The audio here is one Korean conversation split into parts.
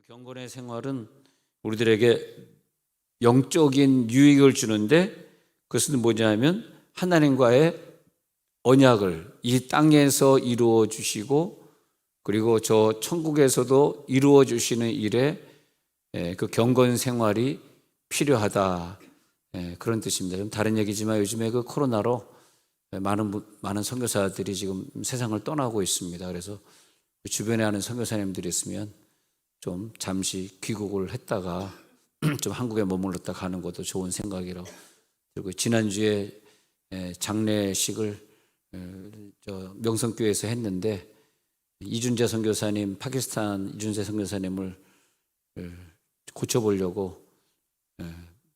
경건의 생활은 우리들에게 영적인 유익을 주는데, 그것은 뭐냐면 하나님과의 언약을 이 땅에서 이루어 주시고, 그리고 저 천국에서도 이루어 주시는 일에 그 경건 생활이 필요하다, 그런 뜻입니다. 좀 다른 얘기지만 요즘에 그 코로나로 많은 선교사들이 지금 세상을 떠나고 있습니다. 그래서 주변에 아는 선교사님들이 있으면 좀 잠시 귀국을 했다가 좀 한국에 머물렀다 가는 것도 좋은 생각이라고. 그리고 지난주에 장례식을 명성교회에서 했는데, 이준재 선교사님, 파키스탄 이준재 선교사님을 고쳐보려고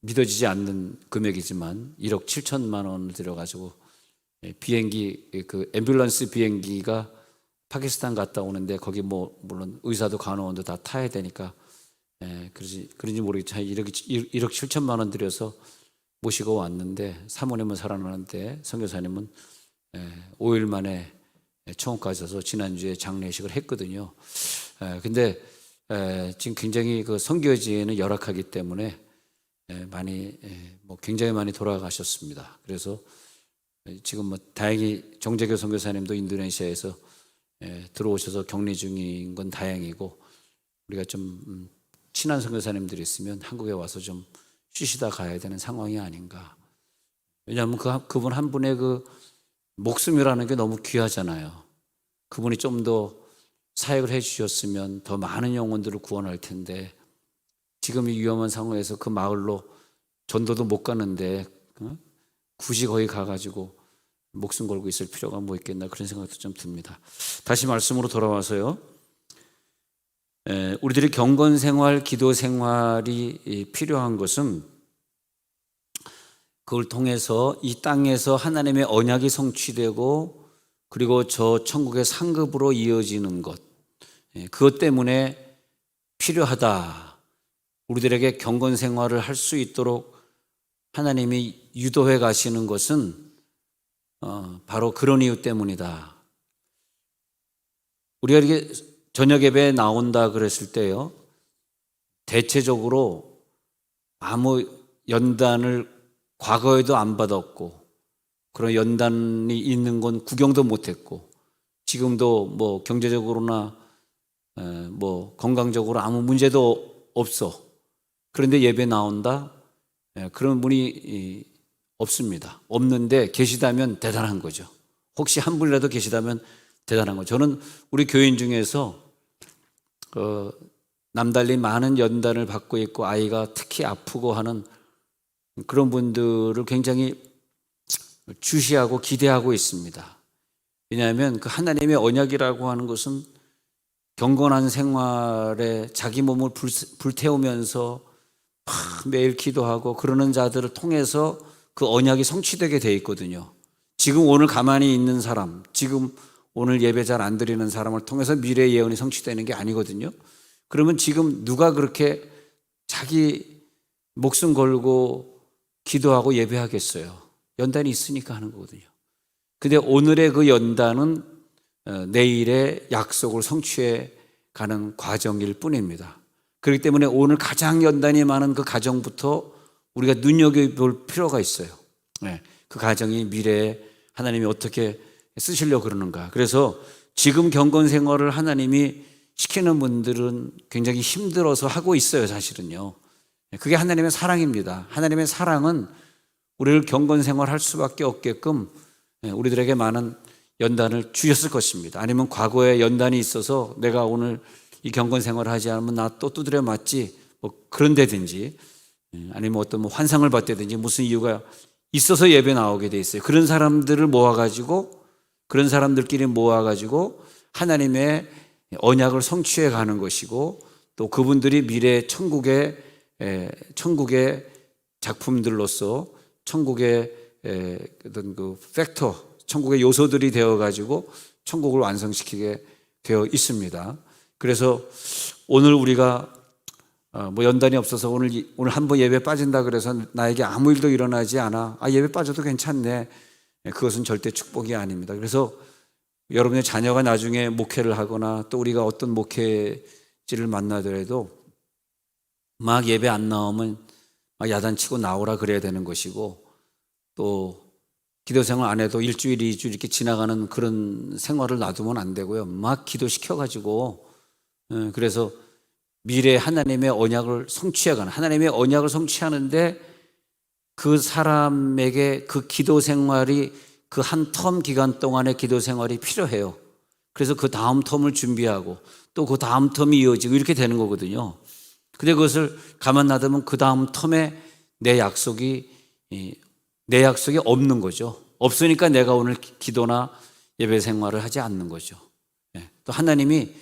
믿어지지 않는 금액이지만 1억 7천만 원을 들여가지고 비행기, 그 앰뷸런스 비행기가 파키스탄 갔다 오는데, 거기 뭐 물론 의사도 간호원도 다 타야 되니까 그런지 모르겠지만 1억 7천만 원 들여서 모시고 왔는데, 사모님은 살아나는데 선교사님은 5일 만에 청원까지 와서 지난주에 장례식을 했거든요. 근데 지금 굉장히 그 선교지에는 열악하기 때문에 굉장히 많이 돌아가셨습니다. 그래서 지금 뭐 다행히 정재교 선교사님도 인도네시아에서 들어오셔서 격리 중인 건 다행이고, 우리가 좀 친한 선교사님들이 있으면 한국에 와서 좀 쉬시다 가야 되는 상황이 아닌가. 왜냐하면 그분 한 분의 그 목숨이라는 게 너무 귀하잖아요. 그분이 좀 더 사역을 해 주셨으면 더 많은 영혼들을 구원할 텐데, 지금 이 위험한 상황에서 그 마을로 전도도 못 가는데 굳이 거기 가가지고 목숨 걸고 있을 필요가 뭐 있겠나, 그런 생각도 좀 듭니다. 다시 말씀으로 돌아와서요, 우리들이 경건 생활, 기도 생활이 필요한 것은 그걸 통해서 이 땅에서 하나님의 언약이 성취되고, 그리고 저 천국의 상급으로 이어지는 것, 그것 때문에 필요하다. 우리들에게 경건 생활을 할 수 있도록 하나님이 유도해 가시는 것은 바로 그런 이유 때문이다. 우리가 이렇게 저녁 예배에 나온다 그랬을 때요, 대체적으로 아무 연단을 과거에도 안 받았고, 그런 연단이 있는 건 구경도 못했고, 지금도 뭐 경제적으로나 뭐 건강적으로 아무 문제도 없어. 그런데 예배 나온다? 그런 분이 없습니다. 없는데 계시다면 대단한 거죠. 혹시 한 분이라도 계시다면 대단한 거죠. 저는 우리 교인 중에서 남달리 많은 연단을 받고 있고 아이가 특히 아프고 하는 그런 분들을 굉장히 주시하고 기대하고 있습니다. 왜냐하면 그 하나님의 언약이라고 하는 것은 경건한 생활에 자기 몸을 불태우면서 매일 기도하고 그러는 자들을 통해서 그 언약이 성취되게 돼 있거든요. 지금 오늘 가만히 있는 사람, 지금 오늘 예배 잘 안 드리는 사람을 통해서 미래의 예언이 성취되는 게 아니거든요. 그러면 지금 누가 그렇게 자기 목숨 걸고 기도하고 예배하겠어요? 연단이 있으니까 하는 거거든요. 근데 오늘의 그 연단은 내일의 약속을 성취해 가는 과정일 뿐입니다. 그렇기 때문에 오늘 가장 연단이 많은 그 가정부터 우리가 눈여겨볼 필요가 있어요. 그 가정이 미래에 하나님이 어떻게 쓰시려고 그러는가. 그래서 지금 경건 생활을 하나님이 시키는 분들은 굉장히 힘들어서 하고 있어요, 사실은요. 그게 하나님의 사랑입니다. 하나님의 사랑은 우리를 경건 생활할 수밖에 없게끔 우리들에게 많은 연단을 주셨을 것입니다. 아니면 과거에 연단이 있어서 내가 오늘 이 경건 생활을 하지 않으면 나 또 두드려 맞지, 뭐 그런 데든지, 아니면 어떤 뭐 환상을 봤다든지 무슨 이유가 있어서 예배 나오게 돼 있어요. 그런 사람들을 모아가지고, 그런 사람들끼리 모아가지고 하나님의 언약을 성취해 가는 것이고, 또 그분들이 미래 천국의 작품들로서 천국의 어떤 그 팩터, 천국의 요소들이 되어가지고 천국을 완성시키게 되어 있습니다. 그래서 오늘 우리가 뭐 연단이 없어서 오늘 한 번 예배 빠진다 그래서 나에게 아무 일도 일어나지 않아, 예배 빠져도 괜찮네, 그것은 절대 축복이 아닙니다. 그래서 여러분의 자녀가 나중에 목회를 하거나 또 우리가 어떤 목회지를 만나더라도 막 예배 안 나오면 막 야단치고 나오라 그래야 되는 것이고, 또 기도 생활 안 해도 일주일, 이주일 이렇게 지나가는 그런 생활을 놔두면 안 되고요. 막 기도시켜가지고, 그래서 미래 하나님의 언약을 성취해가는, 하나님의 언약을 성취하는데 그 사람에게 그 기도 생활이, 그 한 텀 기간 동안의 기도 생활이 필요해요. 그래서 그 다음 텀을 준비하고 또 그 다음 텀이 이어지고 이렇게 되는 거거든요. 근데 그것을 가만 놔두면 그 다음 텀에 내 약속이 없는 거죠. 없으니까 내가 오늘 기도나 예배 생활을 하지 않는 거죠. 또 하나님이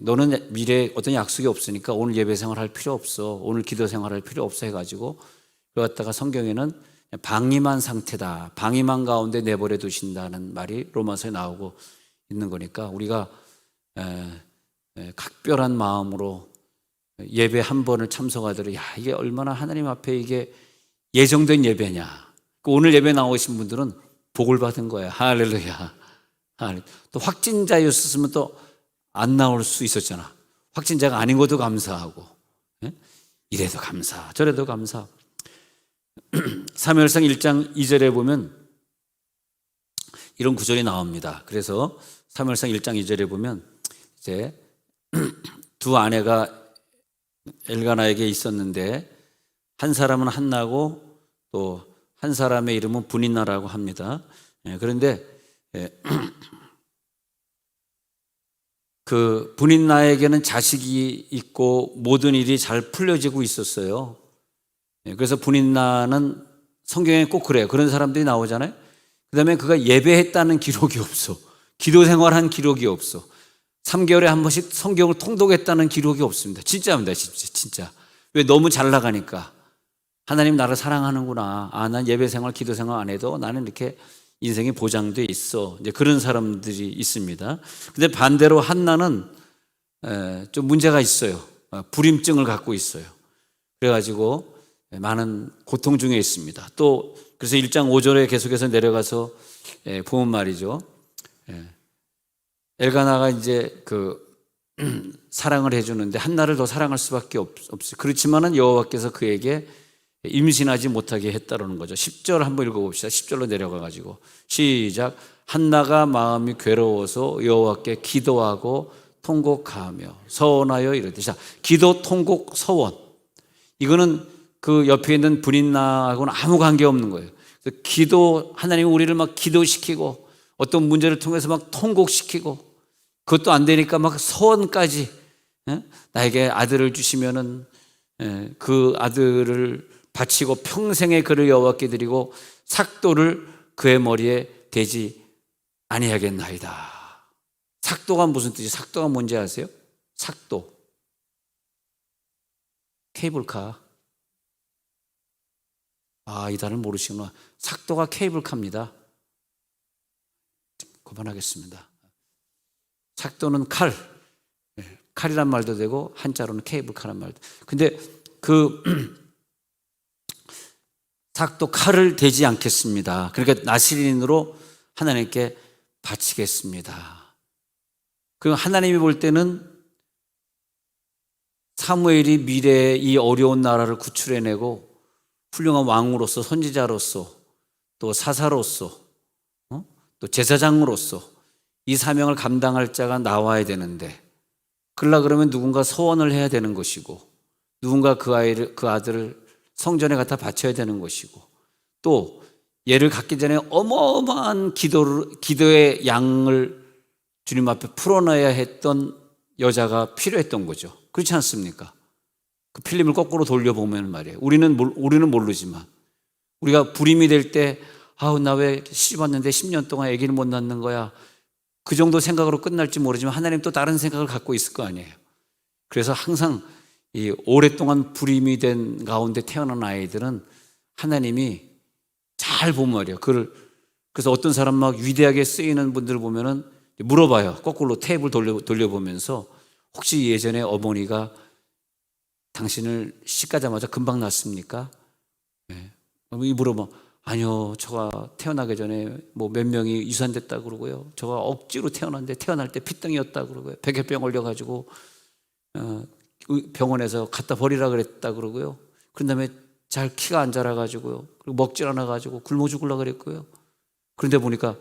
너는 미래에 어떤 약속이 없으니까 오늘 예배 생활 할 필요 없어, 오늘 기도 생활 할 필요 없어 해가지고 그걸 갖다가 성경에는 방임한 상태다, 방임한 가운데 내버려 두신다는 말이 로마서에 나오고 있는 거니까 우리가 각별한 마음으로 예배 한 번을 참석하더라도, 야, 이게 얼마나 하나님 앞에 이게 예정된 예배냐. 오늘 예배 나오신 분들은 복을 받은 거야. 할렐루야. 또 확진자였으면 또 안 나올 수 있었잖아. 확진자가 아닌 것도 감사하고, 이래도 감사, 저래도 감사. 사무엘상 1장 2절에 보면 이런 구절이 나옵니다. 그래서 사무엘상 1장 2절에 보면 이제 두 아내가 엘가나에게 있었는데 한 사람은 한나고 또 한 사람의 이름은 브닌나라고 합니다. 그런데 그 브닌나에게는 자식이 있고 모든 일이 잘 풀려지고 있었어요. 그래서 브닌나는 성경에 꼭 그래요. 그런 사람들이 나오잖아요. 그 다음에 그가 예배했다는 기록이 없어. 기도 생활한 기록이 없어. 3개월에 한 번씩 성경을 통독했다는 기록이 없습니다. 진짜입니다. 진짜. 왜? 너무 잘 나가니까. 하나님 나를 사랑하는구나. 난 예배 생활, 기도 생활 안 해도 나는 이렇게 인생이 보장돼 있어. 이제 그런 사람들이 있습니다. 근데 반대로 한나는 좀 문제가 있어요. 불임증을 갖고 있어요. 그래가지고 많은 고통 중에 있습니다. 또 그래서 1장 5절에 계속해서 내려가서 보면 말이죠. 엘가나가 이제 그 사랑을 해주는데 한나를 더 사랑할 수밖에 없어요. 그렇지만은 여호와께서 그에게 임신하지 못하게 했다라는 거죠. 10절 한번 읽어봅시다. 10절로 내려가가지고 시작. 한나가 마음이 괴로워서 여호와께 기도하고 통곡하며 서원하여 이르되. 자, 기도, 통곡, 서원. 이거는 그 옆에 있는 브닌나하고는 아무 관계 없는 거예요. 그래서 기도, 하나님이 우리를 막 기도시키고 어떤 문제를 통해서 막 통곡시키고 그것도 안 되니까 막 서원까지, 나에게 아들을 주시면은 그 아들을 바치고 평생의 그를 여호와께 드리고 삭도를 그의 머리에 대지 아니하겠나이다. 삭도가 무슨 뜻이에요? 삭도가 뭔지 아세요? 삭도, 케이블카. 이 단어를 모르시구나. 삭도가 케이블카입니다. 그만하겠습니다. 삭도는 칼, 칼이란 말도 되고 한자로는 케이블카란 말도. 근데 그 삭도 칼을 대지 않겠습니다. 그러니까 나시린으로 하나님께 바치겠습니다. 그 하나님이 볼 때는 사무엘이 미래에 이 어려운 나라를 구출해내고 훌륭한 왕으로서, 선지자로서, 또 사사로서, 또 제사장으로서 이 사명을 감당할 자가 나와야 되는데, 그러려 그러면 누군가 소원을 해야 되는 것이고, 누군가 그 아들을 성전에 갖다 바쳐야 되는 것이고, 또 얘를 갖기 전에 어마어마한 기도의 양을 주님 앞에 풀어놔야 했던 여자가 필요했던 거죠. 그렇지 않습니까? 그 필름을 거꾸로 돌려보면 말이에요. 우리는 모르지만 우리가 불임이 될 때, 나 왜 시집 왔는데 10년 동안 아기를 못 낳는 거야, 그 정도 생각으로 끝날지 모르지만 하나님 또 다른 생각을 갖고 있을 거 아니에요. 그래서 항상 이 오랫동안 불임이 된 가운데 태어난 아이들은 하나님이 잘 보면 말이에요. 그래서 어떤 사람 막 위대하게 쓰이는 분들 보면은 물어봐요. 거꾸로 테이블 돌려보면서, 혹시 예전에 어머니가 당신을 시집가자마자 금방 낳았습니까? 물어봐. 아니요, 저가 태어나기 전에 뭐 몇 명이 유산됐다 그러고요. 저가 억지로 태어났는데 태어날 때 피덩이였다 그러고요. 백혈병 걸려가지고 병원에서 갖다 버리라 그랬다 그러고요. 그런 다음에 잘 키가 안 자라가지고요. 그리고 먹질 않아가지고 굶어 죽으려고 그랬고요. 그런데 보니까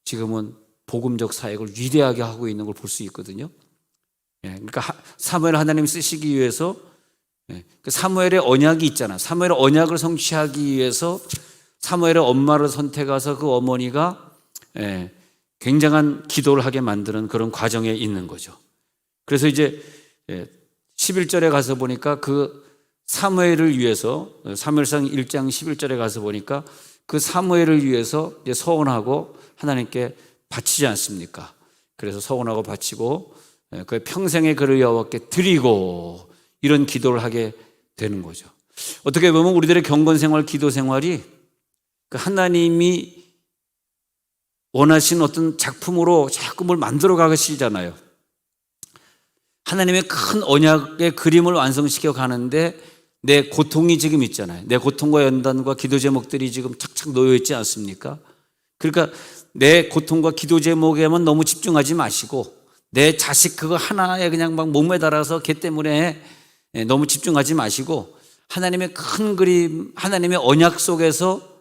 지금은 복음적 사역을 위대하게 하고 있는 걸 볼 수 있거든요. 그러니까 사무엘 하나님이 쓰시기 위해서 그 사무엘의 언약이 있잖아. 사무엘의 언약을 성취하기 위해서 사무엘의 엄마를 선택해서 그 어머니가 굉장한 기도를 하게 만드는 그런 과정에 있는 거죠. 그래서 이제 11절에 가서 보니까 그 사무엘을 위해서 사무엘상 1장 11절에 가서 보니까 그 사무엘을 위해서 이제 서원하고 하나님께 바치지 않습니까? 그래서 서원하고 바치고 그 평생의 그를 여호와께 드리고 이런 기도를 하게 되는 거죠. 어떻게 보면 우리들의 경건 생활, 기도 생활이 그 하나님이 원하시는 어떤 작품으로 자꾸 뭘 만들어 가시잖아요. 하나님의 큰 언약의 그림을 완성시켜 가는데 내 고통이 지금 있잖아요. 내 고통과 연단과 기도 제목들이 지금 착착 놓여 있지 않습니까? 그러니까 내 고통과 기도 제목에만 너무 집중하지 마시고 내 자식 그거 하나에 그냥 막 목매달아서 걔 때문에 너무 집중하지 마시고 하나님의 큰 그림, 하나님의 언약 속에서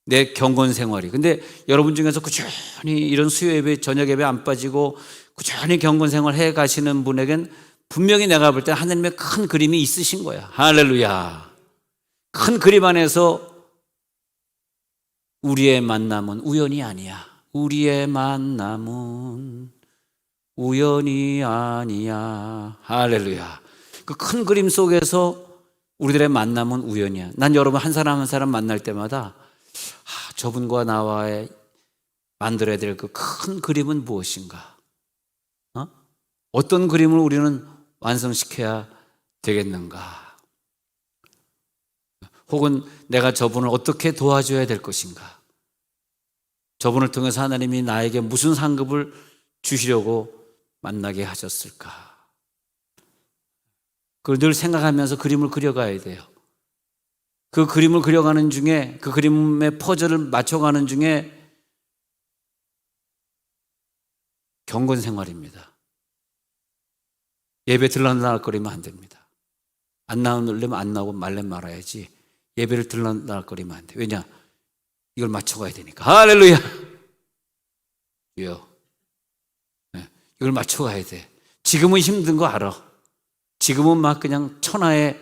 내 경건 생활이. 근데 여러분 중에서 꾸준히 이런 수요 예배, 저녁 예배 안 빠지고 꾸준히 경건 생활 해 가시는 분에겐 분명히 내가 볼 때 하나님의 큰 그림이 있으신 거야. 할렐루야. 큰 그림 안에서 우리의 만남은 우연이 아니야. 우리의 만남은 우연이 아니야. 할렐루야. 그 큰 그림 속에서 우리들의 만남은 우연이야. 난 여러분 한 사람 한 사람 만날 때마다 저분과 나와의 만들어야 될 그 큰 그림은 무엇인가? 어떤 그림을 우리는 완성시켜야 되겠는가? 혹은 내가 저분을 어떻게 도와줘야 될 것인가? 저분을 통해서 하나님이 나에게 무슨 상급을 주시려고 만나게 하셨을까? 그걸 늘 생각하면서 그림을 그려가야 돼요. 그 그림을 그려가는 중에, 그 그림의 퍼즐을 맞춰가는 중에 경건 생활입니다. 예배 들락날락거리면 안 됩니다. 안 나오려면 안 나오고 말래 말아야지 예배를 들락날락거리면 안 돼. 왜냐? 이걸 맞춰가야 되니까. 할렐루야. 이걸 맞춰가야 돼. 지금은 힘든 거 알아. 지금은 막 그냥 천하의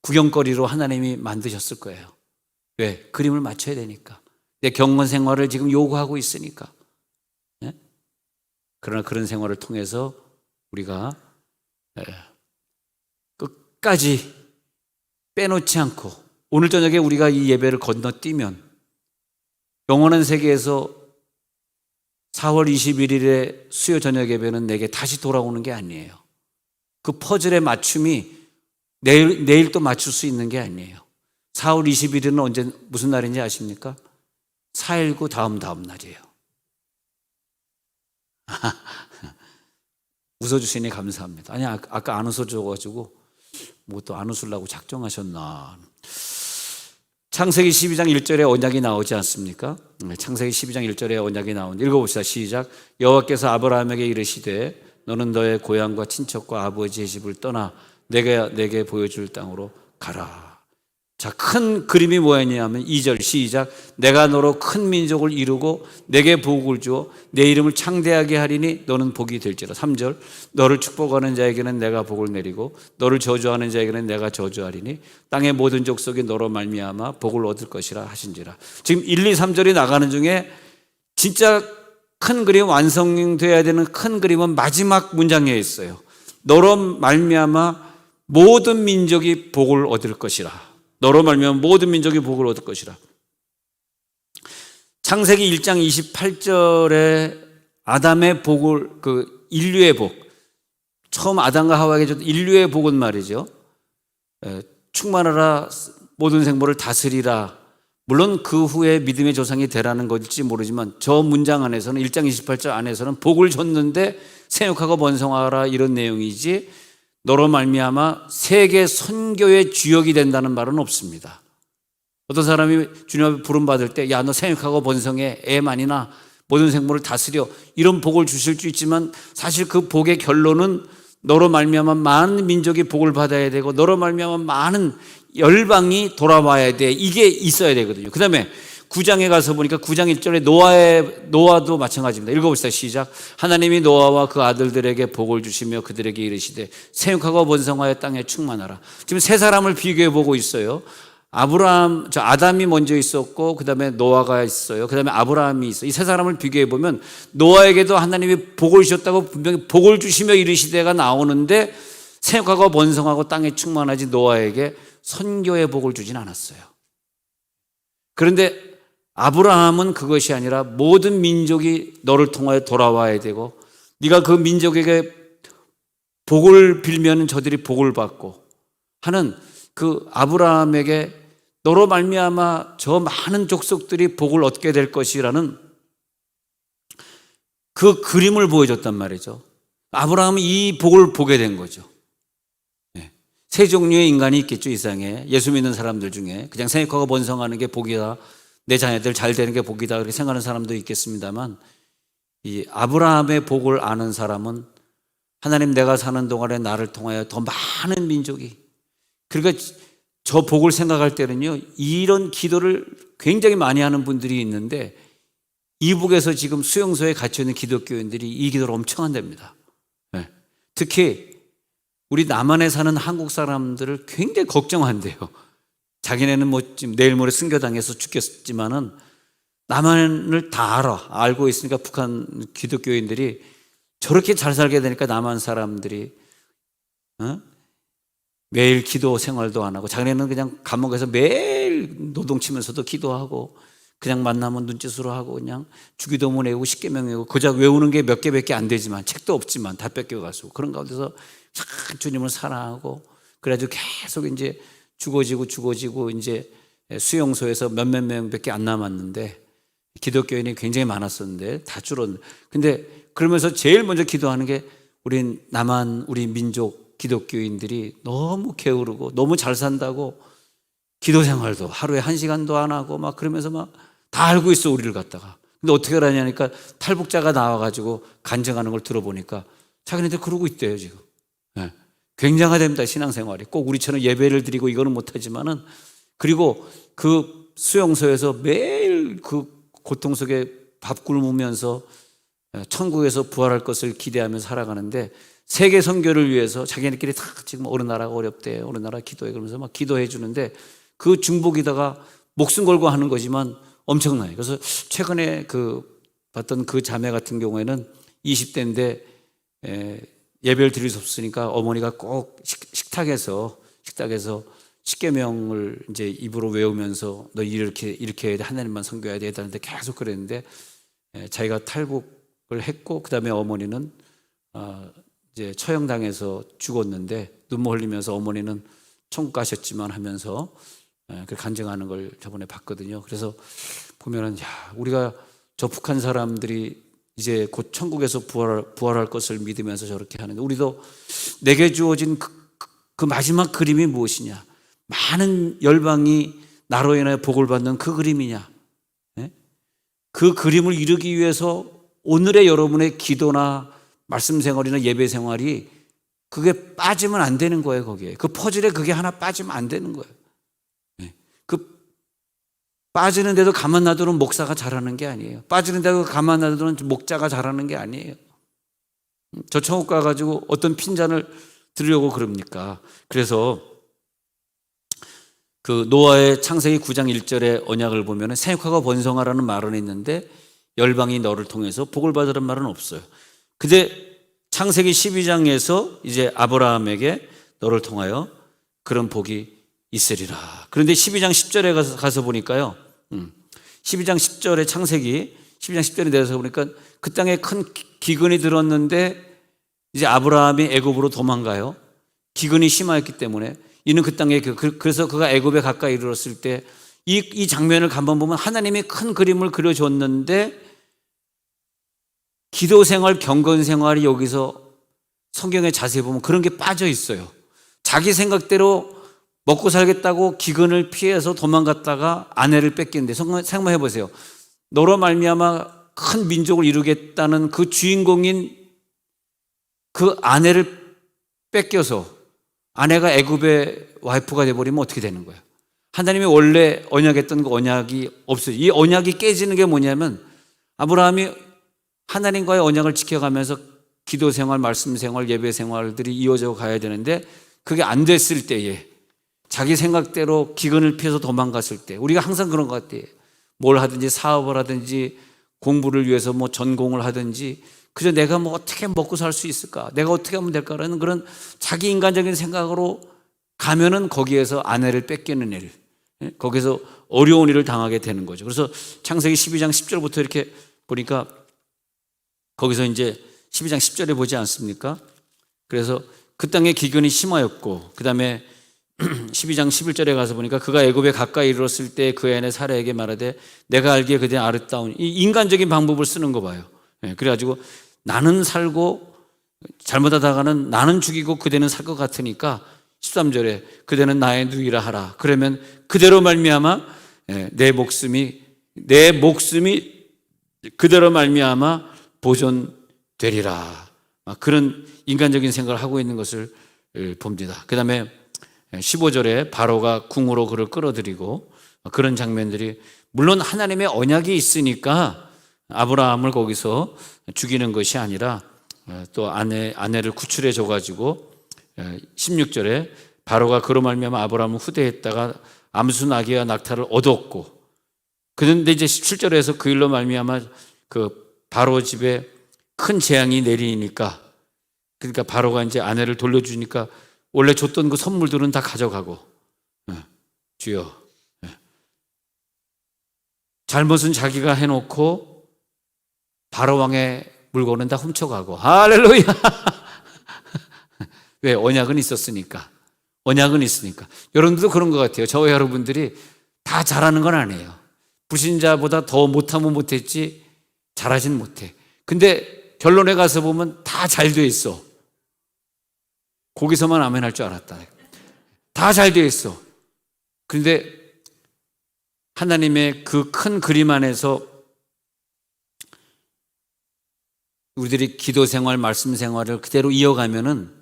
구경거리로 하나님이 만드셨을 거예요. 왜? 그림을 맞춰야 되니까. 내 경건 생활을 지금 요구하고 있으니까. 그러나 그런 생활을 통해서 우리가 끝까지 빼놓지 않고 오늘 저녁에 우리가 이 예배를 건너뛰면 영원한 세계에서 4월 21일에 수요 저녁 예배는 내게 다시 돌아오는 게 아니에요. 그 퍼즐의 맞춤이 내일 또 맞출 수 있는 게 아니에요. 4월 21일은 언제 무슨 날인지 아십니까? 4.19 다음 날이에요. 웃어주시니 감사합니다. 아니 아까 안 웃어줘가지고 뭐 또 안 웃으려고 작정하셨나. 창세기 12장 1절에 언약이 나오지 않습니까? 창세기 12장 1절에 언약이 나오는데 읽어봅시다. 시작. 여호와께서 아브라함에게 이르시되 너는 너의 고향과 친척과 아버지의 집을 떠나 내게 보여줄 땅으로 가라. 자, 큰 그림이 뭐였냐면 2절 시작. 내가 너로 큰 민족을 이루고 내게 복을 주어 내 이름을 창대하게 하리니 너는 복이 될지라. 3절 너를 축복하는 자에게는 내가 복을 내리고 너를 저주하는 자에게는 내가 저주하리니 땅의 모든 족속이 너로 말미암아 복을 얻을 것이라 하신지라. 지금 1, 2, 3절이 나가는 중에 진짜 큰 그림 완성돼야 되는 큰 그림은 마지막 문장에 있어요. 너로 말미암아 모든 민족이 복을 얻을 것이라. 너로 말미암아 모든 민족이 복을 얻을 것이라. 창세기 1장 28절에 아담의 복을, 그 인류의 복, 처음 아담과 하와에게 줬던 인류의 복은 말이죠. 충만하라, 모든 생물을 다스리라. 물론 그 후에 믿음의 조상이 되라는 것일지 모르지만 저 문장 안에서는 1장 28절 안에서는 복을 줬는데 생육하고 번성하라 이런 내용이지 너로 말미암아 세계 선교의 주역이 된다는 말은 없습니다. 어떤 사람이 주님 앞에 부름받을 때 야 너 생육하고 번성해 애 많이 낳아 모든 생물을 다스려 이런 복을 주실 수 있지만 사실 그 복의 결론은 너로 말미암아 많은 민족이 복을 받아야 되고 너로 말미암아 많은 열방이 돌아와야 돼. 이게 있어야 되거든요. 그 다음에 9장에 가서 보니까 9장 1절에 노아도 마찬가지입니다. 읽어봅시다. 시작. 하나님이 노아와 그 아들들에게 복을 주시며 그들에게 이르시되 생육하고 번성하여 땅에 충만하라. 지금 세 사람을 비교해 보고 있어요. 아담이 먼저 있었고 그 다음에 노아가 있어요. 그 다음에 아브라함이 있어요. 이 세 사람을 비교해 보면 노아에게도 하나님이 복을 주셨다고 분명히 복을 주시며 이르시되가 나오는데 생육하고 번성하고 땅에 충만하지 노아에게 선교의 복을 주진 않았어요. 그런데 아브라함은 그것이 아니라 모든 민족이 너를 통하여 돌아와야 되고 네가 그 민족에게 복을 빌면 저들이 복을 받고 하는 그 아브라함에게 너로 말미암아 저 많은 족속들이 복을 얻게 될 것이라는 그 그림을 보여줬단 말이죠. 아브라함은 이 복을 보게 된 거죠. 세 종류의 인간이 있겠죠. 이 세상에 예수 믿는 사람들 중에 그냥 생육하고 번성하는 게 복이다, 내 자녀들 잘 되는 게 복이다 그렇게 생각하는 사람도 있겠습니다만 이 아브라함의 복을 아는 사람은 하나님 내가 사는 동안에 나를 통하여 더 많은 민족이, 그러니까 저 복을 생각할 때는요 이런 기도를 굉장히 많이 하는 분들이 있는데 이북에서 지금 수용소에 갇혀있는 기독교인들이 이 기도를 엄청 한답니다. 특히 우리 남한에 사는 한국 사람들을 굉장히 걱정한대요. 자기네는 뭐 지금 내일 모레 순교당해서 죽겠지만은 남한을 다 알고 있으니까 북한 기독교인들이 저렇게 잘 살게 되니까 남한 사람들이 매일 기도 생활도 안 하고 자기네는 그냥 감옥에서 매일 노동치면서도 기도하고 그냥 만나면 눈짓으로 하고 그냥 주기도문 외우고 십계명 외우고 고작 외우는 게 몇 개밖에 안 되지만 책도 없지만 다 뺏겨가지고 그런 가운데서 참 주님을 사랑하고 그래가지고 계속 이제 죽어지고 이제 수용소에서 몇몇 명밖에 안 남았는데 기독교인이 굉장히 많았었는데 다 줄었는데 근데 그러면서 제일 먼저 기도하는 게 우리 민족 기독교인들이 너무 게으르고 너무 잘 산다고 기도 생활도 하루에 1시간도 안 하고 막 그러면서 막 다 알고 있어 우리를 갖다가. 근데 어떻게 하냐니까 탈북자가 나와가지고 간증하는 걸 들어보니까 자기네들 그러고 있대요 지금. 굉장하답니다 신앙생활이. 꼭 우리처럼 예배를 드리고 이거는 못하지만은 그리고 그 수용소에서 매일 그 고통 속에 밥 굶으면서 천국에서 부활할 것을 기대하며 살아가는데 세계 선교를 위해서 자기네끼리 다 지금 어느 나라가 어렵대 어느 나라 기도해 그러면서 막 기도해 주는데 그 중보기다가 목숨 걸고 하는 거지만 엄청나요. 그래서 최근에 봤던 그 자매 같은 경우에는 20대인데 예배를 드릴 수 없으니까 어머니가 꼭 식탁에서 십계명을 이제 입으로 외우면서 너 이렇게 해야 돼 하나님만 섬겨야 돼 하는데 계속 그랬는데 자기가 탈북을 했고 그 다음에 어머니는 이제 처형당해서 죽었는데 눈물 흘리면서 어머니는 천국 가셨지만 하면서 그 간증하는 걸 저번에 봤거든요. 그래서 보면은 우리가 저 북한 사람들이 이제 곧 천국에서 부활할 것을 믿으면서 저렇게 하는데 우리도 내게 주어진 그 마지막 그림이 무엇이냐? 많은 열방이 나로 인하여 복을 받는 그 그림이냐? 그 그림을 이루기 위해서 오늘의 여러분의 기도나 말씀 생활이나 예배 생활이 그게 빠지면 안 되는 거예요. 거기에 그 퍼즐에 그게 하나 빠지면 안 되는 거예요. 그 빠지는데도 가만 놔두는 목사가 잘하는 게 아니에요. 빠지는데도 가만 놔두는 목자가 잘하는 게 아니에요. 저 천국 가가지고 어떤 핀잔을 들으려고 그럽니까? 그래서 그 노아의 창세기 9장 1절의 언약을 보면 생육하고 번성하라는 말은 있는데 열방이 너를 통해서 복을 받으라는 말은 없어요. 근데 창세기 12장에서 이제 아브라함에게 너를 통하여 그런 복이 있으리라. 그런데 12장 10절에 가서 보니까요. 12장 10절에 창세기 12장 10절에 내려서 보니까 그 땅에 큰 기근이 들었는데 이제 아브라함이 애굽으로 도망가요. 기근이 심하였기 때문에 이는 그 땅에 그래서 그가 애굽에 가까이 이르렀을 때 이 장면을 한번 보면 하나님이 큰 그림을 그려줬는데 기도 생활, 경건 생활이 여기서 성경에 자세히 보면 그런 게 빠져 있어요. 자기 생각대로 먹고 살겠다고 기근을 피해서 도망갔다가 아내를 뺏기는데 생각해 보세요. 너로 말미암아 큰 민족을 이루겠다는 그 주인공인 그 아내를 뺏겨서 아내가 애굽의 와이프가 돼버리면 어떻게 되는 거예요? 하나님이 원래 언약했던 그 언약이 없어요. 이 언약이 깨지는 게 뭐냐면 아브라함이 하나님과의 언약을 지켜가면서 기도 생활, 말씀 생활, 예배 생활들이 이어져 가야 되는데 그게 안 됐을 때에 자기 생각대로 기근을 피해서 도망갔을 때 우리가 항상 그런 것 같아요. 뭘 하든지 사업을 하든지 공부를 위해서 뭐 전공을 하든지 그저 내가 뭐 어떻게 먹고 살 수 있을까? 내가 어떻게 하면 될까라는 그런 자기 인간적인 생각으로 가면은 거기에서 아내를 뺏기는 일, 거기서 어려운 일을 당하게 되는 거죠. 그래서 창세기 12장 10절부터 이렇게 보니까 거기서 이제 12장 10절에 보지 않습니까? 그래서 그 땅에 기근이 심하였고 그 다음에 12장 11절에 가서 보니까 그가 애굽에 가까이 이르렀을 때 그의 아내 사라에게 말하되 내가 알기에 그대 아름다운 이 인간적인 방법을 쓰는 거 봐요. 그래가지고 나는 살고 잘못하다가는 나는 죽이고 그대는 살 것 같으니까 13절에 그대는 나의 누이라 하라. 그러면 그대로 말미암아 내 목숨이 그대로 말미암아 보존되리라. 그런 인간적인 생각을 하고 있는 것을 봅니다. 그 다음에 15절에 바로가 궁으로 그를 끌어들이고 그런 장면들이 물론 하나님의 언약이 있으니까 아브라함을 거기서 죽이는 것이 아니라 또 아내를 구출해 줘가지고 16절에 바로가 그로 말미암아 아브라함을 후대했다가 암수 나귀와 낙타를 얻었고 그런데 이제 17절에서 그 일로 말미암아 그 바로 집에 큰 재앙이 내리니까 그러니까 바로가 이제 아내를 돌려주니까 원래 줬던 그 선물들은 다 가져가고 주여 잘못은 자기가 해놓고 바로 왕의 물건은 다 훔쳐가고 할렐루야. 왜? 언약은 있었으니까. 언약은 있으니까. 여러분들도 그런 것 같아요. 저와 여러분들이 다 잘하는 건 아니에요. 불신자보다 더 못하면 못했지 잘하진 못해. 근데 결론에 가서 보면 다 잘 돼 있어. 거기서만 아멘 할 줄 알았다. 다 잘 돼 있어. 그런데 하나님의 그 큰 그림 안에서 우리들이 기도 생활, 말씀 생활을 그대로 이어가면은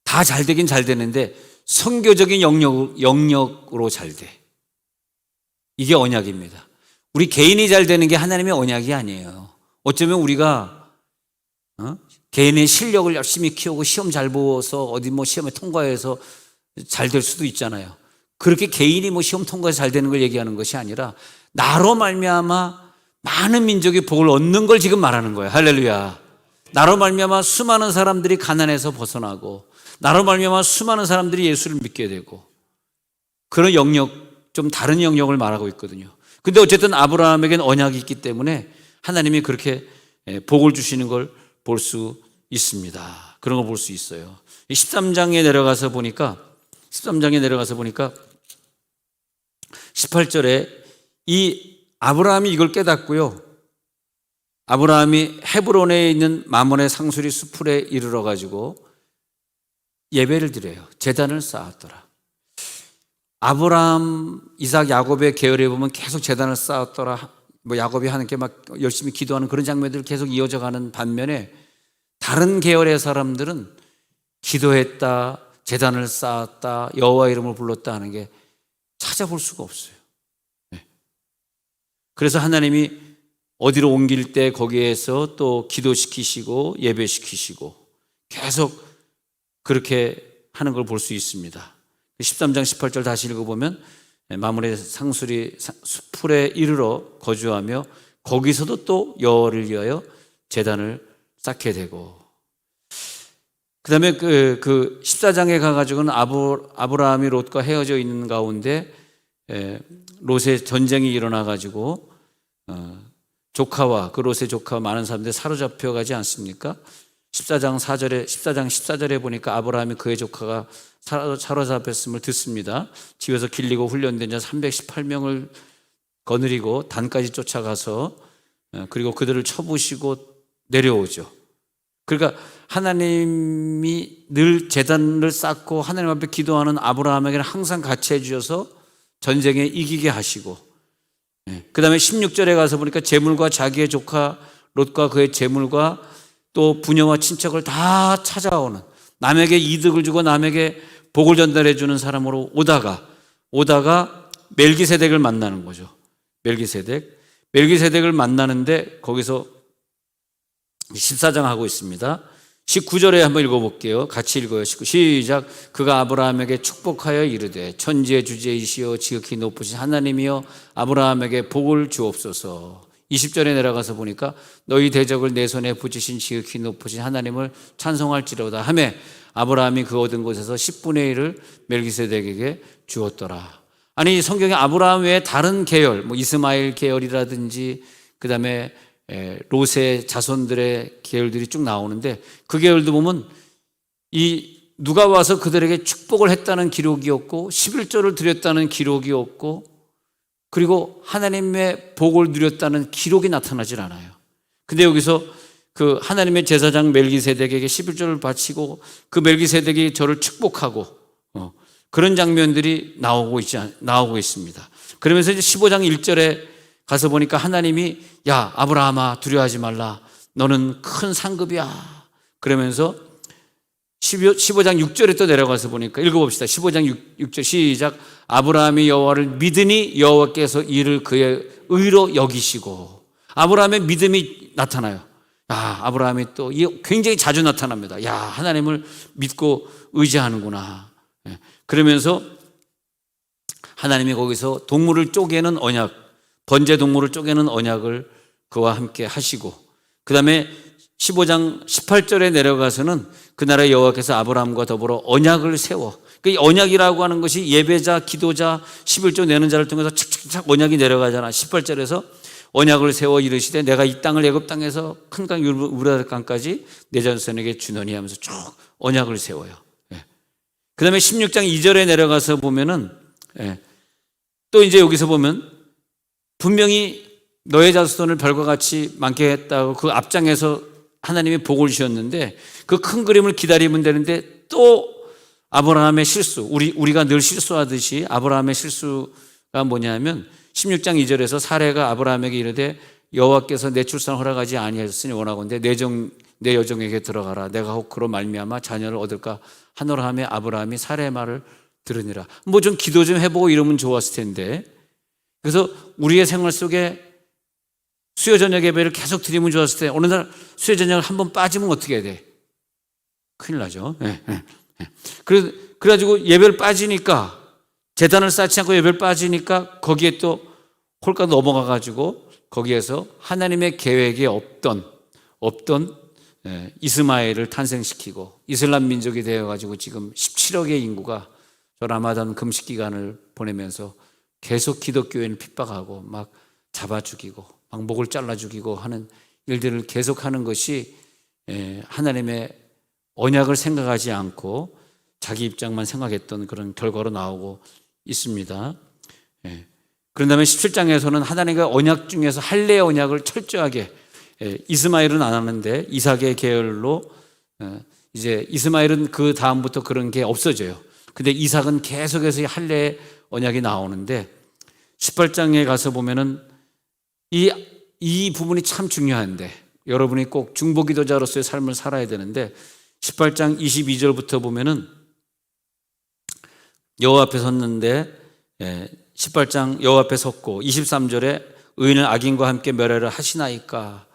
다 잘 되긴 잘 되는데 선교적인 영역으로 잘 돼. 이게 언약입니다. 우리 개인이 잘 되는 게 하나님의 언약이 아니에요. 어쩌면 우리가 개인의 실력을 열심히 키우고 시험 잘 보어서 어디 뭐 시험에 통과해서 잘 될 수도 있잖아요. 그렇게 개인이 뭐 시험 통과해서 잘 되는 걸 얘기하는 것이 아니라 나로 말미암아 많은 민족이 복을 얻는 걸 지금 말하는 거예요. 할렐루야. 나로 말미암아 수많은 사람들이 가난에서 벗어나고 나로 말미암아 수많은 사람들이 예수를 믿게 되고 그런 영역, 좀 다른 영역을 말하고 있거든요. 근데 어쨌든 아브라함에게는 언약이 있기 때문에 하나님이 그렇게 복을 주시는 걸 볼 수 있습니다. 그런 걸 볼 수 있어요. 13장에 내려가서 보니까 18절에 이 아브라함이 이걸 깨닫고요. 아브라함이 헤브론에 있는 마몬의 상수리 수풀에 이르러 가지고 예배를 드려요. 제단을 쌓았더라. 아브라함, 이삭, 야곱의 계열에 보면 계속 제단을 쌓았더라. 뭐 야곱이 하는 게 막 열심히 기도하는 그런 장면들 계속 이어져 가는 반면에 다른 계열의 사람들은 기도했다, 제단을 쌓았다, 여호와 이름을 불렀다 하는 게 찾아볼 수가 없어요. 그래서 하나님이 어디로 옮길 때 거기에서 또 기도시키시고 예배시키시고 계속 그렇게 하는 걸 볼 수 있습니다. 13장 18절 다시 읽어보면 마므레 상수리 수풀에 이르러 거주하며 거기서도 또 여호와를 위하여 제단을 쌓게 되고 그 다음에 그 14장에 가가지고는 아브라함이 롯과 헤어져 있는 가운데 롯의 전쟁이 일어나가지고 조카와 그 롯의 조카와 많은 사람들이 사로잡혀 가지 않습니까? 14장 14절에 보니까 아브라함이 그의 조카가 사로잡혔음을 듣습니다. 집에서 길리고 훈련된 자 318명을 거느리고 단까지 쫓아가서 그리고 그들을 쳐부시고 내려오죠. 그러니까 하나님이 늘 제단을 쌓고 하나님 앞에 기도하는 아브라함에게는 항상 같이 해주셔서 전쟁에 이기게 하시고 그 다음에 16절에 가서 보니까 재물과 자기의 조카 롯과 그의 재물과 또 부녀와 친척을 다 찾아오는 남에게 이득을 주고 남에게 복을 전달해 주는 사람으로 오다가 멜기세덱을 만나는 거죠. 멜기세덱을 만나는데 거기서 14장 하고 있습니다. 19절에 한번 읽어볼게요. 같이 읽어요. 시작. 그가 아브라함에게 축복하여 이르되 천지의 주제이시여 지극히 높으신 하나님이여 아브라함에게 복을 주옵소서. 20절에 내려가서 보니까 너희 대적을 내 손에 붙이신 지극히 높으신 하나님을 찬송할지로다 하매 아브라함이 그 얻은 곳에서 10분의 1을 멜기세덱에게 주었더라. 아니, 성경에 아브라함 외에 다른 계열, 이스마엘 계열이라든지 그 다음에 롯의 자손들의 계열들이 쭉 나오는데 그 계열도 보면 누가 와서 그들에게 축복을 했다는 기록이 없고 11조를 드렸다는 기록이 없고 그리고 하나님의 복을 누렸다는 기록이 나타나질 않아요. 근데 여기서 그 하나님의 제사장 멜기세덱에게 11조를 바치고 그 멜기세덱이 저를 축복하고 그런 장면들이 나오고 있습니다. 그러면서 이제 15장 1절에 가서 보니까 하나님이 야 아브라함아 두려워하지 말라 너는 큰 상급이야 그러면서 15장 6절에 또 내려가서 보니까 읽어봅시다. 15장 6절 시작. 아브라함이 여호와를 믿으니 여호와께서 이를 그의 의로 여기시고. 아브라함의 믿음이 나타나요. 아브라함이 또 굉장히 자주 나타납니다. 야 하나님을 믿고 의지하는구나. 그러면서 하나님이 거기서 동물을 쪼개는 언약, 번제 동물을 쪼개는 언약을 그와 함께 하시고 그 다음에 15장 18절에 내려가서는 그 나라의 여호와께서 아브라함과 더불어 언약을 세워. 그 언약이라고 하는 것이 예배자, 기도자, 11조 내는 자를 통해서 착착착 언약이 내려가잖아. 18절에서 언약을 세워 이르시되 내가 이 땅을 애굽 땅에서 큰 강 유브라데 강까지 내 자손에게 주노니 하면서 쭉 언약을 세워요. 그 다음에 16장 2절에 내려가서 보면은 또 이제 여기서 보면 분명히 너의 자손을 별과 같이 많게 했다고 그 앞장에서 하나님이 복을 주셨는데 그 큰 그림을 기다리면 되는데 또 아브라함의 실수, 우리가 늘 실수하듯이 아브라함의 실수가 뭐냐면 16장 2절에서 사레가 아브라함에게 이르되 여호와께서 내 출산을 허락하지 아니하셨으니 원하건대 내 여종에게 들어가라 내가 혹 그로 말미암아 자녀를 얻을까 하노라 하며 아브라함이 사레의 말을 들으니라. 뭐 좀 기도 좀 해보고 이러면 좋았을 텐데 그래서 우리의 생활 속에 수요 저녁 예배를 계속 드리면 좋았을 때 어느 날 수요 저녁을 한번 빠지면 어떻게 해야 돼? 큰일 나죠. 그래가지고 예배를 빠지니까 제단을 쌓지 않고 예배를 빠지니까 거기에 또 홀까 넘어가가지고 거기에서 하나님의 계획에 없던 이스마엘을 탄생시키고 이슬람 민족이 되어가지고 지금 17억의 인구가 저 라마단 금식 기간을 보내면서 계속 기독교인을 핍박하고 막 잡아 죽이고 막 목을 잘라 죽이고 하는 일들을 계속하는 것이 하나님의 언약을 생각하지 않고 자기 입장만 생각했던 그런 결과로 나오고 있습니다. 그런 다음에 17장에서는 하나님의 언약 중에서 할례의 언약을 철저하게 이스마엘은 안 하는데 이삭의 계열로 이제 이스마엘은 그 다음부터 그런 게 없어져요. 근데 이삭은 계속해서 할례의 언약이 나오는데 18장에 가서 보면은 이 부분이 참 중요한데 여러분이 꼭 중보기도자로서의 삶을 살아야 되는데 18장 22절부터 보면은 여호와 앞에 섰는데 18장 여호와 앞에 섰고 23절에 의인은 악인과 함께 멸하려 하시나이까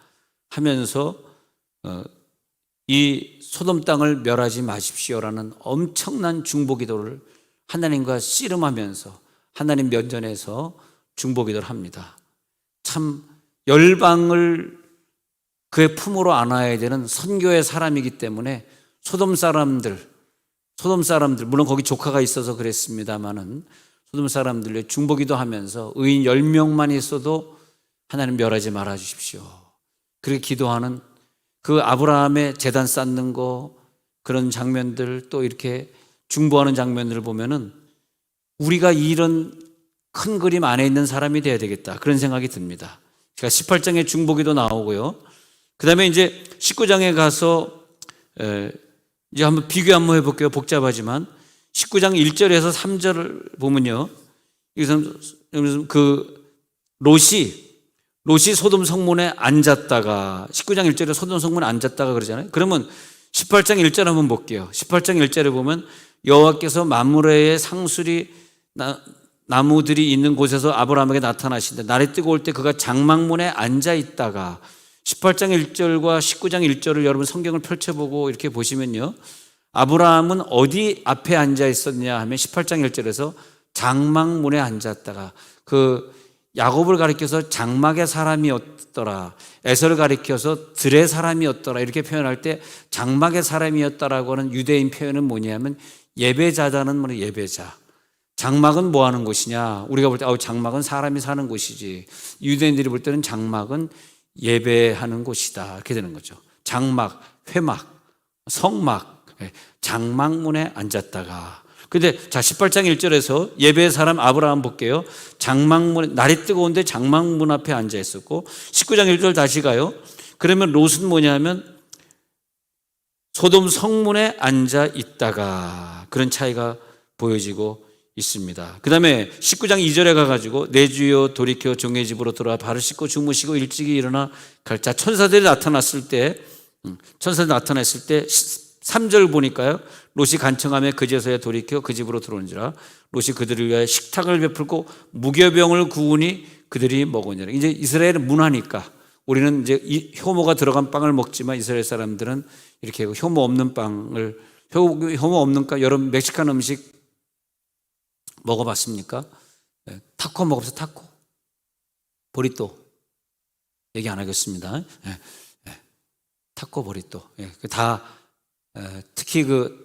하면서 이 소돔 땅을 멸하지 마십시오라는 엄청난 중보기도를 하나님과 씨름하면서 하나님 면전에서 중보기도를 합니다. 참 열방을 그의 품으로 안아야 되는 선교의 사람이기 때문에 소돔 사람들 물론 거기 조카가 있어서 그랬습니다마는 소돔 사람들의 중보기도 하면서 의인 10명만 있어도 하나님 멸하지 말아 주십시오. 그렇게 기도하는 그 아브라함의 제단 쌓는 거 그런 장면들 또 이렇게 중보하는 장면들을 보면은 우리가 이런 큰 그림 안에 있는 사람이 돼야 되겠다 그런 생각이 듭니다. 그러니까 18장에 중보기도 나오고요. 그 다음에 이제 19장에 가서 이제 한번 비교 한번 해볼게요. 복잡하지만 19장 1절에서 3절을 보면요. 여기서 그 롯이 소돔 성문에 앉았다가 19장 1절에 소돔 성문에 앉았다가 그러잖아요. 그러면 18장 1절 한번 볼게요. 18장 1절에 보면 여호와께서 만물의 상수리 나무들이 있는 곳에서 아브라함에게 나타나시는데 날이 뜨거울 때 그가 장막문에 앉아 있다가 18장 1절과 19장 1절을 여러분 성경을 펼쳐보고 이렇게 보시면요. 아브라함은 어디 앞에 앉아 있었냐 하면 18장 1절에서 장막문에 앉았다가 그 야곱을 가리켜서 장막의 사람이었더라. 에서를 가리켜서 들의 사람이었더라. 이렇게 표현할 때 장막의 사람이었다라고 하는 유대인 표현은 뭐냐면 예배자다는 말이에요. 예배자. 장막은 뭐 하는 곳이냐? 우리가 볼 때 장막은 사람이 사는 곳이지. 유대인들이 볼 때는 장막은 예배하는 곳이다. 이렇게 되는 거죠. 장막, 회막, 성막, 장막문에 앉았다가. 근데 자 18장 1절에서 예배의 사람 아브라함 볼게요. 장막문, 날이 뜨거운데 장막문 앞에 앉아 있었고 19장 1절 다시 가요. 그러면 롯은 뭐냐면 소돔 성문에 앉아 있다가 그런 차이가 보여지고 있습니다. 그 다음에 19장 2절에 가가지고 내 주여 돌이켜 종의 집으로 돌아와 발을 씻고 주무시고 일찍이 일어나 갈자. 천사들이 나타났을 때 3절 보니까요. 롯이 간청하며 그제서야 돌이켜 그 집으로 들어오니라. 롯이 그들을 위하여 식탁을 베풀고 무교병을 구우니 그들이 먹으니라. 이제 이스라엘은 문화니까 우리는 이제 효모가 들어간 빵을 먹지만 이스라엘 사람들은 이렇게 효모 없는 빵을 효모 없는 빵. 여러분 멕시칸 음식 먹어봤습니까? 타코 먹어봤어요? 타코 보리또 얘기 안 하겠습니다. 타코 보리또 다 특히 그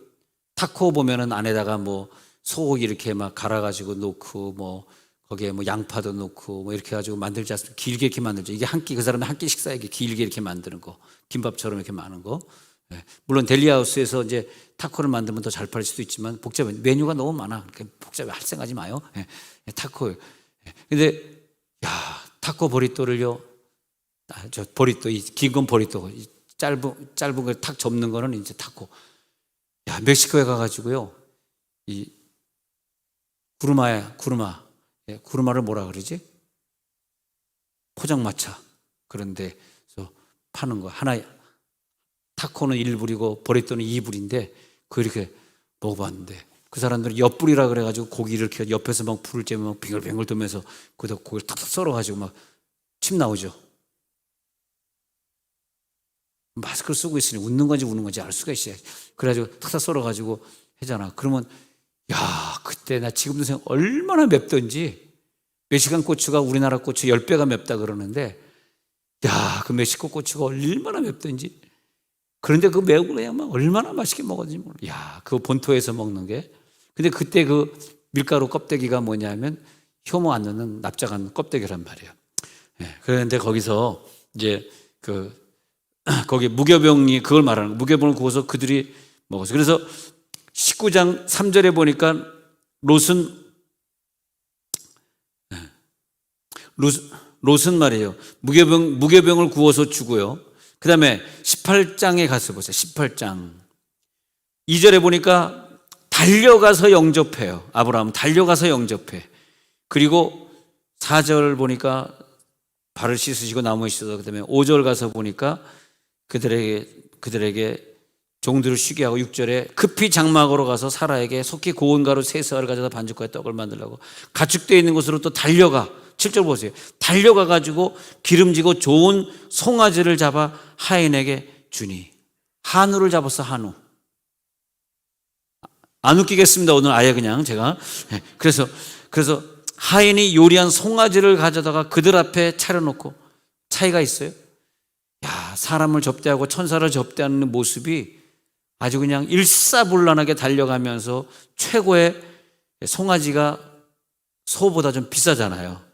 타코 보면은 안에다가 뭐 소고기 이렇게 막 갈아가지고 넣고 뭐 거기에 뭐 양파도 넣고 뭐 이렇게 해가지고 만들지 않습니까? 길게 이렇게 만들죠. 이게 한 끼 그 사람이 한 끼 식사에 길게 이렇게 만드는 거 김밥처럼 이렇게 많은 거. 물론 델리하우스에서 이제 타코를 만들면 더 잘 팔릴 수도 있지만 복잡해. 메뉴가 너무 많아. 복잡해 할 생각하지 마요. 타코. 근데 야 타코 보리또를요. 저 보리또 이 긴 건 보리또 짧은 걸 탁 접는 거는 이제 타코. 야 멕시코에 가가지고요. 이 구르마를 뭐라 그러지? 포장마차 그런데 파는 거 하나. 타코는 1불이고 보리또는 2불인데 그 이렇게 먹어봤는데 그 사람들은 옆불이라 그래가지고 고기 이렇게 옆에서 막 불을 쬐면 막 빙글빙글 돌면서 거기다 고기를 탁탁 썰어가지고 막 침 나오죠. 마스크를 쓰고 있으니 웃는 건지 우는 건지 알 수가 있어요. 그래가지고 탁탁 썰어가지고 하잖아. 그러면 야 그때 나 지금도 생각 얼마나 맵던지. 멕시칸 고추가 우리나라 고추 10배가 맵다 그러는데 야 그 멕시코 고추가 얼마나 맵던지. 그런데 그 매운 그냥 막 얼마나 맛있게 먹었는지 몰라. 야, 그 본토에서 먹는 게. 근데 그때 그 밀가루 껍데기가 뭐냐면 효모 안 넣는 납작한 껍데기란 말이에요. 그런데 거기서 이제 거기 무교병이 그걸 말하는 거예요. 무교병을 구워서 그들이 먹었어요. 그래서 19장 3절에 보니까 롯은 말이에요. 무교병을 구워서 주고요. 그 다음에 18장에 가서 보세요. 18장 2절에 보니까 달려가서 영접해요. 아브라함은 달려가서 영접해. 그리고 4절 보니까 발을 씻으시고 나무에 씻어서 그 다음에 5절 가서 보니까 그들에게 종들을 쉬게 하고 6절에 급히 장막으로 가서 사라에게 속히 고운 가루 3쌀을 가져다 반죽하여 떡을 만들라고 가축되어 있는 곳으로 또 달려가. 7절 보세요. 달려가 가지고 기름지고 좋은 송아지를 잡아 하인에게 주니. 한우를 잡았어. 한우. 안 웃기겠습니다. 오늘 아예 그냥 제가. 그래서 하인이 요리한 송아지를 가져다가 그들 앞에 차려놓고. 차이가 있어요. 야, 사람을 접대하고 천사를 접대하는 모습이 아주 그냥 일사불란하게 달려가면서 최고의 송아지가 소보다 좀 비싸잖아요.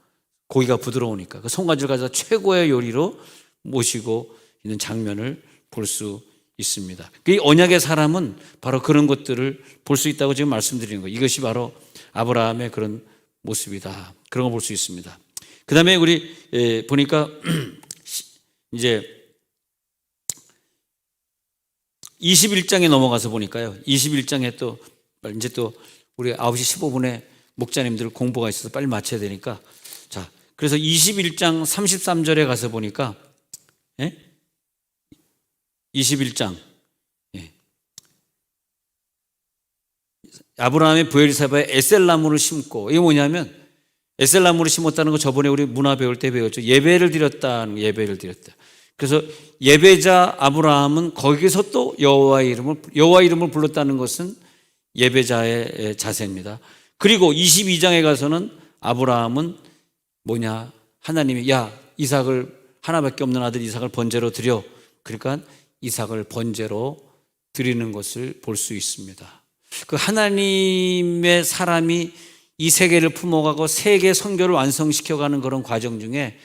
고기가 부드러우니까 그 송아지를 가져다 최고의 요리로 모시고 있는 장면을 볼 수 있습니다. 이 언약의 사람은 바로 그런 것들을 볼 수 있다고 지금 말씀드리는 거예요. 이것이 바로 아브라함의 그런 모습이다. 그런 걸 볼 수 있습니다. 그 다음에 우리 보니까 이제 21장에 넘어가서 보니까요. 21장에 또 이제 또 우리 9시 15분에 목자님들 공부가 있어서 빨리 마쳐야 되니까 자, 그래서 21장 33절에 가서 보니까 21장 아브라함의 브엘사바에 에셀나무를 심고, 이게 뭐냐면 에셀나무를 심었다는 거 저번에 우리 문화 배울 때 배웠죠. 예배를 드렸다는, 예배를 드렸다. 그래서 예배자 아브라함은 거기서 또 여호와 이름을 불렀다는 것은 예배자의 자세입니다. 그리고 22장에 가서는 아브라함은 뭐냐, 하나님이 야 이삭을, 하나밖에 없는 아들 이삭을 번제로 드려. 그러니까 이삭을 번제로 드리는 것을 볼 수 있습니다. 그 하나님의 사람이 이 세계를 품어가고 세계 선교를 완성시켜가는 그런 과정 중에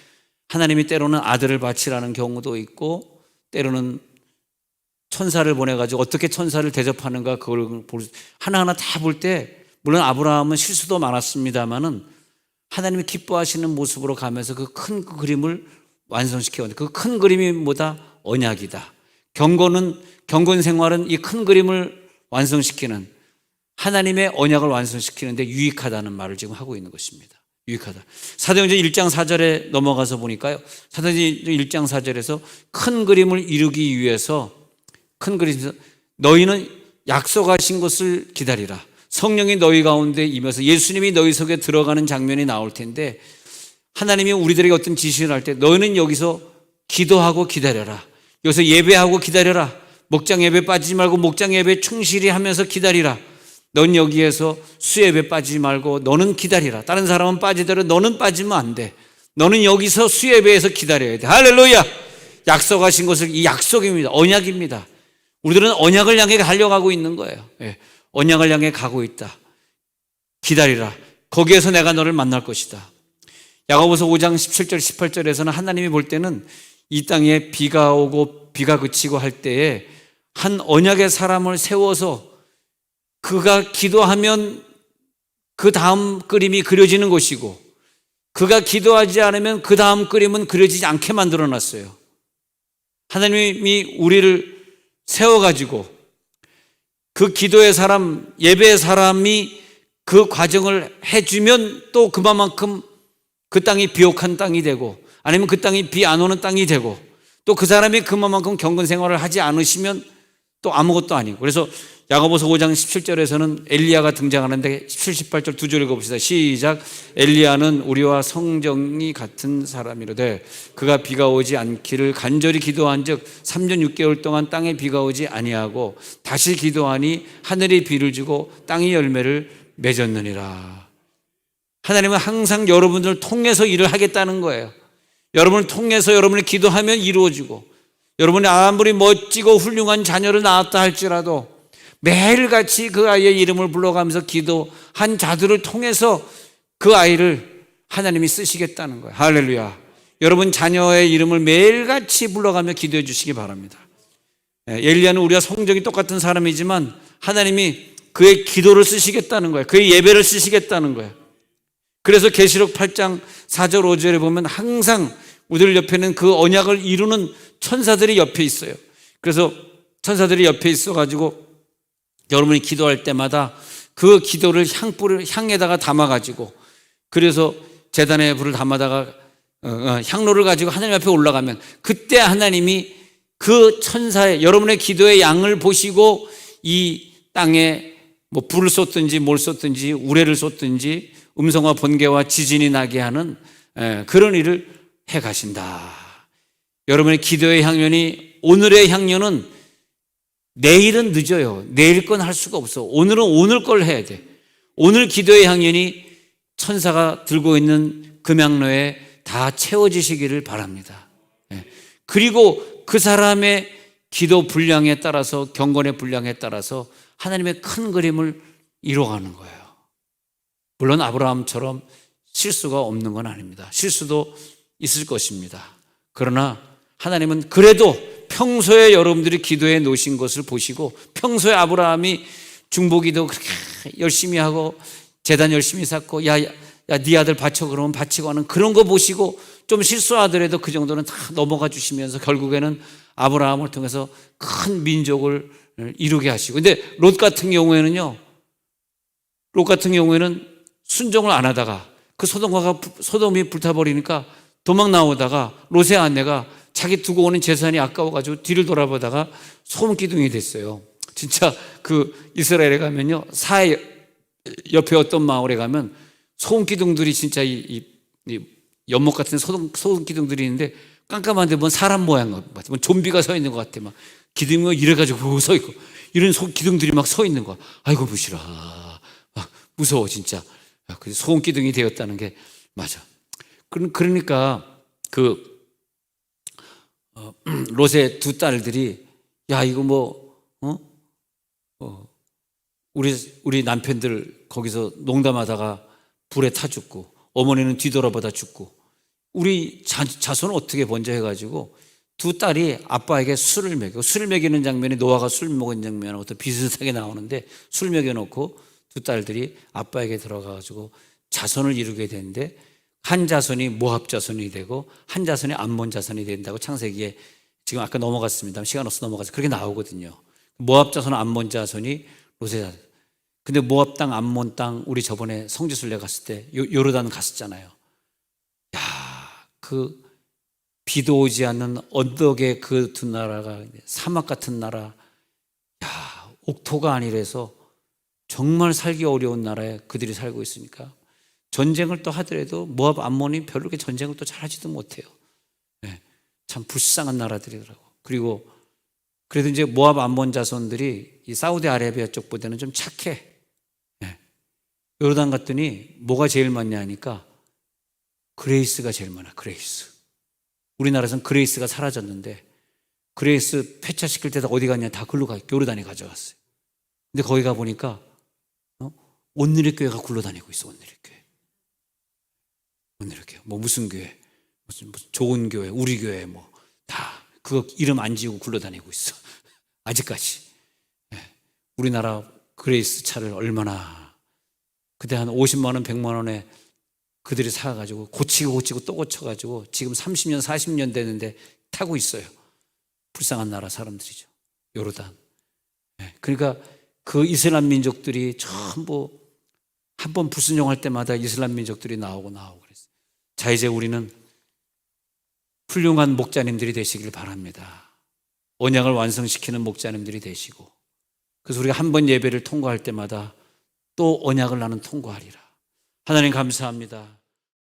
하나님이 때로는 아들을 바치라는 경우도 있고, 때로는 천사를 보내가지고 어떻게 천사를 대접하는가, 그걸 하나하나 다 볼 때, 물론 아브라함은 실수도 많았습니다만은 하나님이 기뻐하시는 모습으로 가면서 그 큰 그림을 완성시켜가는데, 그 큰 그림이 뭐다? 언약이다. 경건 생활은 이 큰 그림을 완성시키는, 하나님의 언약을 완성시키는데 유익하다는 말을 지금 하고 있는 것입니다. 유익하다. 사도행전 1장 4절에 넘어가서 보니까요, 사도행전 1장 4절에서 큰 그림을 이루기 위해서, 큰 그림에서 너희는 약속하신 것을 기다리라. 성령이 너희 가운데 임해서 예수님이 너희 속에 들어가는 장면이 나올 텐데, 하나님이 우리들에게 어떤 지시를 할 때 너희는 여기서 기도하고 기다려라. 여기서 예배하고 기다려라. 목장 예배 빠지지 말고 목장 예배 충실히 하면서 기다리라. 넌 여기에서 수예배 빠지지 말고 너는 기다리라. 다른 사람은 빠지더라도 너는 빠지면 안 돼. 너는 여기서 수예배에서 기다려야 돼. 할렐루야. 약속하신 것을, 이 약속입니다. 언약입니다. 우리들은 언약을 향해 가려고 있는 거예요. 언약을 향해 가고 있다. 기다리라. 거기에서 내가 너를 만날 것이다. 야고보서 5장 17절 18절에서는 하나님이 볼 때는 이 땅에 비가 오고 비가 그치고 할 때에 한 언약의 사람을 세워서 그가 기도하면 그 다음 그림이 그려지는 것이고, 그가 기도하지 않으면 그 다음 그림은 그려지지 않게 만들어 놨어요. 하나님이 우리를 세워가지고 그 기도의 사람, 예배의 사람이 그 과정을 해주면 또 그만큼 그 땅이 비옥한 땅이 되고, 아니면 그 땅이 비 안 오는 땅이 되고, 또 그 사람이 그만큼 경건 생활을 하지 않으시면 또 아무것도 아니고. 그래서 야고보서 5장 17절에서는 엘리야가 등장하는데 17, 18절 두 절 읽어봅시다. 시작. 엘리야는 우리와 성정이 같은 사람이로되 그가 비가 오지 않기를 간절히 기도한 즉 3년 6개월 동안 땅에 비가 오지 아니하고 다시 기도하니 하늘이 비를 주고 땅이 열매를 맺었느니라. 하나님은 항상 여러분들을 통해서 일을 하겠다는 거예요. 여러분을 통해서 여러분이 기도하면 이루어지고, 여러분이 아무리 멋지고 훌륭한 자녀를 낳았다 할지라도 매일같이 그 아이의 이름을 불러가면서 기도한 자들을 통해서 그 아이를 하나님이 쓰시겠다는 거예요. 할렐루야. 여러분 자녀의 이름을 매일같이 불러가며 기도해 주시기 바랍니다. 엘리야는 우리와 성정이 똑같은 사람이지만 하나님이 그의 기도를 쓰시겠다는 거예요. 그의 예배를 쓰시겠다는 거예요. 그래서 계시록 8장 4절 5절에 보면 항상 우리들 옆에는 그 언약을 이루는 천사들이 옆에 있어요. 그래서 천사들이 옆에 있어가지고 여러분이 기도할 때마다 그 기도를 향에다가 담아가지고, 그래서 제단에 불을 담아다가 향로를 가지고 하나님 앞에 올라가면 그때 하나님이 그 천사의, 여러분의 기도의 양을 보시고 이 땅에 뭐 불을 쏟든지 뭘 쏟든지 우레를 쏟든지 음성과 번개와 지진이 나게 하는 그런 일을 해 가신다. 여러분의 기도의 향연이, 오늘의 향연은 내일은 늦어요. 내일 건 할 수가 없어. 오늘은 오늘 걸 해야 돼. 오늘 기도의 향연이 천사가 들고 있는 금양로에 다 채워지시기를 바랍니다. 그리고 그 사람의 기도 분량에 따라서, 경건의 분량에 따라서 하나님의 큰 그림을 이루어가는 거예요. 물론 아브라함처럼 실수가 없는 건 아닙니다. 실수도 있을 것입니다. 그러나 하나님은 그래도 평소에 여러분들이 기도해 놓으신 것을 보시고, 평소에 아브라함이 중보기도 그렇게 열심히 하고 제단 열심히 쌓고 야 네 아들 바쳐 그러면 바치고 하는 그런 거 보시고, 좀 실수하더라도 그 정도는 다 넘어가 주시면서 결국에는 아브라함을 통해서 큰 민족을 이루게 하시고. 근데 롯 같은 경우에는 순종을 안 하다가 그 소돔이 불타버리니까 도망 나오다가 롯의 아내가 자기 두고 오는 재산이 아까워가지고 뒤를 돌아보다가 소금기둥이 됐어요. 진짜 그 이스라엘에 가면요, 사해 옆에 어떤 마을에 가면 소금 기둥들이 진짜 이 연못 같은 소금 기둥들이 있는데 깜깜한데 뭔 사람 모양 같아. 뭔 좀비가 서 있는 것 같아. 막 기둥이 이래가지고 서 있고 이런 기둥들이 막 서 있는 거야. 아이고 무시라. 막 무서워 진짜. 그 소금 기둥이 되었다는 게 맞아. 그러니까 롯의 두 딸들이 야 이거 우리 남편들 거기서 농담하다가 불에 타 죽고 어머니는 뒤돌아보다 죽고 우리 자손은 어떻게 번져 해가지고 두 딸이 아빠에게 술을 먹이는 장면이 노아가 술 먹은 장면하고 또 비슷하게 나오는데 술 먹여놓고 두 딸들이 아빠에게 들어가가지고 자손을 이루게 되는데 한 자손이 모압 자손이 되고 한 자손이 암몬 자손이 된다고 창세기에 지금 아까 넘어갔습니다. 시간 없어 넘어가서 그렇게 나오거든요. 모압 자손, 암몬 자손이 롯의 자손. 근데 모압 땅, 암몬 땅 우리 저번에 성지순례 갔을 때 요르단 갔었잖아요. 야, 그 비도 오지 않는 언덕의 그 두 나라가 사막 같은 나라. 야, 옥토가 아니라서 정말 살기 어려운 나라에 그들이 살고 있으니까 전쟁을 또 하더라도 모압, 암몬이 별로 그렇게 전쟁을 또 잘하지도 못해요. 네, 참 불쌍한 나라들이더라고. 그리고 그래도 이제 모압, 암몬 자손들이 이 사우디아라비아 쪽보다는 좀 착해. 네. 요르단 갔더니 뭐가 제일 많냐 하니까 그레이스가 제일 많아. 그레이스. 우리나라에서는 그레이스가 사라졌는데 그레이스 폐차시킬 때다 어디 갔냐 다 글로 요르단이 가져갔어요. 근데 거기 가보니까 온누리 교회가 굴러다니고 있어. 온누리 교회. 온누리 교회. 뭐 무슨 교회, 무슨 좋은 교회, 우리 교회 뭐 다 그거 이름 안 지우고 굴러다니고 있어. 아직까지. 네. 우리나라 그레이스 차를 얼마나 그때 한 50만 원, 100만 원에 그들이 사가지고 고치고 또 고쳐가지고 지금 30년, 40년 되는데 타고 있어요. 불쌍한 나라 사람들이죠. 요르단. 네. 그러니까 그 이슬람 민족들이 전부 한번 불순종할 때마다 이슬람 민족들이 나오고 그랬어요. 자, 이제 우리는 훌륭한 목자님들이 되시길 바랍니다. 언약을 완성시키는 목자님들이 되시고, 그래서 우리가 한 번 예배를 통과할 때마다 또 언약을 나는 통과하리라. 하나님 감사합니다.